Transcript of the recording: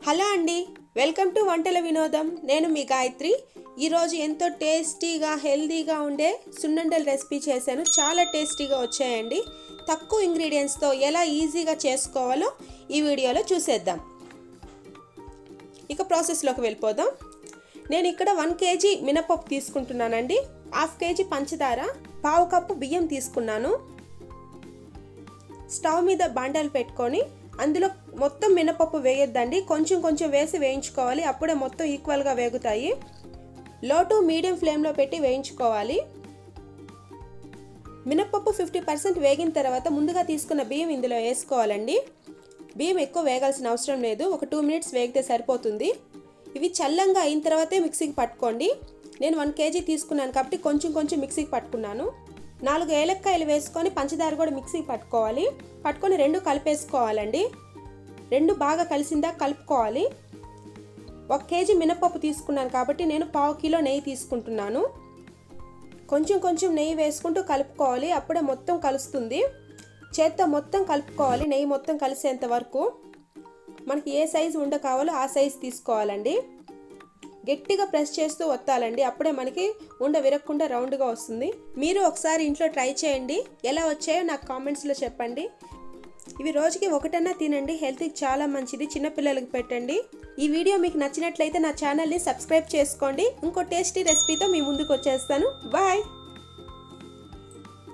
Hello అండి, welcome to వంటల వినోదం. నేను మీ గాయత్రి. ఈరోజు ఎంతో టేస్టీగా హెల్దీగా ఉండే సున్నుండల రెసిపీ చేశాను. చాలా టేస్టీగా వచ్చాయండి. తక్కువ ఇంగ్రీడియంట్స్తో ఎలా ఈజీగా చేసుకోవాలో ఈ వీడియోలో చూసేద్దాం. ఇక ప్రాసెస్లోకి వెళ్ళిపోదాం. నేను ఇక్కడ 1 kg మినపప్పు తీసుకుంటున్నానండి. 1/2 kg పంచదార, 1/2 కప్పు బియ్యం తీసుకున్నాను. స్టవ్ మీద బాండాలు పెట్టుకొని అందులో మొత్తం మినపప్పు వేయొద్దండి, కొంచెం కొంచెం వేసి వేయించుకోవాలి. అప్పుడే మొత్తం ఈక్వల్గా వేగుతాయి. లో టు మీడియం ఫ్లేమ్లో పెట్టి వేయించుకోవాలి. మినపప్పు 50% వేగిన తర్వాత ముందుగా తీసుకున్న బియ్యం ఇందులో వేసుకోవాలండి. బియ్యం ఎక్కువ వేగాల్సిన అవసరం లేదు, ఒక 2 minutes వేగితే సరిపోతుంది. ఇవి చల్లంగా అయిన తర్వాతే మిక్సీకి పట్టుకోండి. నేను 1 kg తీసుకున్నాను కాబట్టి కొంచెం కొంచెం మిక్సీకి పట్టుకున్నాను. 4 ఏలక్కాయలు వేసుకొని పంచదార కూడా మిక్సీకి పట్టుకోవాలి. పట్టుకొని 2 కలిపేసుకోవాలండి. 2 బాగా కలిసిందా కలుపుకోవాలి. 1 kg మినపప్పు తీసుకున్నాను కాబట్టి నేను 1/2 kg నెయ్యి తీసుకుంటున్నాను. కొంచెం కొంచెం నెయ్యి వేసుకుంటూ కలుపుకోవాలి, అప్పుడే మొత్తం కలుస్తుంది. చేత్తో మొత్తం కలుపుకోవాలి, నెయ్యి మొత్తం కలిసేంత వరకు. మనకి ఏ సైజు ఉండ కావాలో ఆ సైజు తీసుకోవాలండి. గట్టిగా ప్రెస్ చేస్తూ వత్తాలండి, అప్పుడే మనకి ఉండ విరగకుండా రౌండ్గా వస్తుంది. మీరు ఒకసారి ఇంట్లో ట్రై చేయండి, ఎలా వచ్చాయో నాకు కామెంట్స్లో చెప్పండి. ఇవి రోజుకి ఒకటన్నా తినండి, హెల్త్కి చాలా మంచిది. చిన్నపిల్లలకి పెట్టండి. ఈ వీడియో మీకు నచ్చినట్లయితే నా ఛానల్ని సబ్స్క్రైబ్ చేసుకోండి. ఇంకో టేస్టీ రెసిపీతో మీ ముందుకు వచ్చేస్తాను. బాయ్.